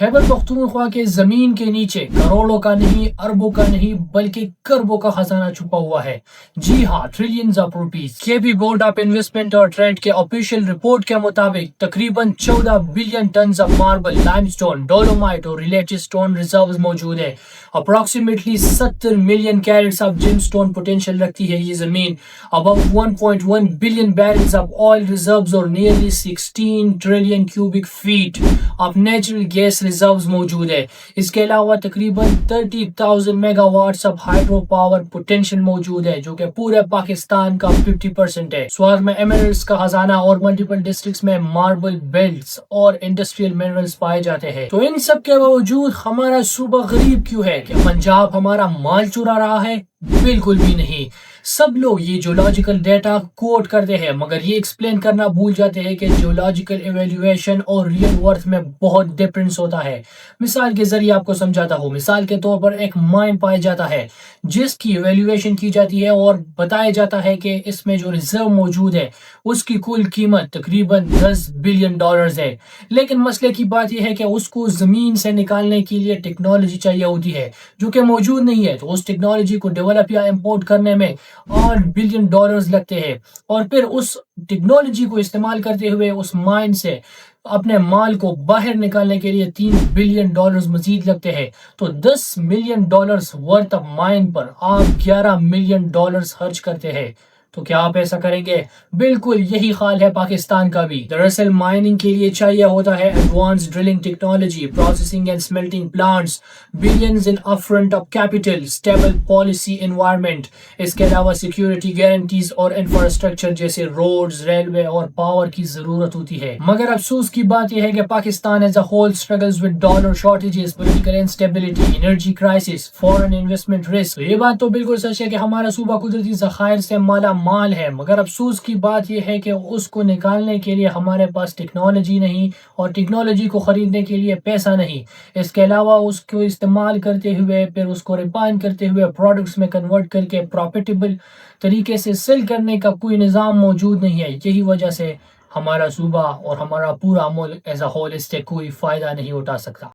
खैबर पख्तूनख्वा के जमीन के नीचे करोड़ों का नहीं, अरबों का नहीं, बल्कि करबों का खजाना छुपा हुआ है। जी हाँ, trillions of rupees. KB board of investment और ट्रेड के ऑफिशियल रिपोर्ट के मुताबिक तकरीबन 14 billion tons of marble, limestone, dolomite और रिलेटेड स्टोन रिजर्व्स मौजूद है। Approximately 70 million carats of gemstone potential रखती है ये जमीन। About 1.1 billion barrels of oil reserves और nearly 16 trillion cubic feet of natural gas reserves मौजूद है। इसके अलावा तकरीबन 30,000 megawatts of hydro power potential मौजूद है, जो कि पूरे पाकिस्तान का 50% है। स्वार में एमरल्ड्स का खजाना और मल्टीपल डिस्ट्रिक्ट्स में मार्बल बेल्ट्स और इंडस्ट्रियल मिनरल्स पाए जाते हैं। तो इन सब के बावजूद हमारा सूबा गरीब क्यों है? क्या पंजाब हमारा माल चुरा रहा है? बिल्कुल भी नहीं। सब लोग ये जियोलॉजिकल डेटा कोट करते हैं, मगर ये एक्सप्लेन करना भूल जाते हैं कि जियोलॉजिकल इवैल्यूएशन और रियल वर्थ में बहुत डिफरेंस होता है। मिसाल के जरिए आपको समझाता हूँ। मिसाल के तौर पर एक माइन पाया जाता है जिसकी इवैल्यूएशन की जाती है और बताया जाता है कि इसमें जो रिजर्व मौजूद है उसकी कुल कीमत तकरीबन 10 बिलियन डॉलर्स है। लेकिन मसले की बात यह है कि उसको जमीन से निकालने के लिए टेक्नोलॉजी चाहिए होती है, जो कि मौजूद नहीं है। तो उस टेक्नोलॉजी को डेवलप या इंपोर्ट करने में 8 बिलियन डॉलर्स लगते हैं, और फिर उस टेक्नोलॉजी को इस्तेमाल करते हुए उस माइन से अपने माल को बाहर निकालने के लिए 3 बिलियन डॉलर्स मजीद लगते हैं। तो 10 million dollars worth of mine पर आप 11 मिलियन डॉलर्स खर्च करते हैं। तो क्या आप ऐसा करेंगे? बिल्कुल यही हाल है पाकिस्तान का भी। दरअसल माइनिंग के लिए चाहिए होता है advance drilling technology, processing and smelting plants, billions in upfront of capital, stable policy environment. इसके अलावा सिक्योरिटी गारंटीज और इंफ्रास्ट्रक्चर जैसे रोड्स, रेलवे और पावर की जरूरत होती है। मगर अफसोस की बात यह है कि Pakistan as a whole struggles with dollar shortages, political instability, energy crisis, foreign investment risk. ये बात तो बिल्कुल सच है कि हमारा सूबा कुदरती ज़खायर से माला माल है, मगर अफसोस की बात यह है कि उसको निकालने के लिए हमारे पास टेक्नोलॉजी नहीं और टेक्नोलॉजी को खरीदने के लिए पैसा नहीं। इसके अलावा उसको इस्तेमाल करते हुए फिर उसको रिफाइन करते हुए प्रोडक्ट्स में कन्वर्ट करके प्रॉफिटेबल तरीके से सेल करने का कोई निज़ाम मौजूद नहीं है। यही वजह से हमारा सूबा और हमारा पूरा मुल्क एज अ होल इससे कोई फ़ायदा नहीं उठा सकता।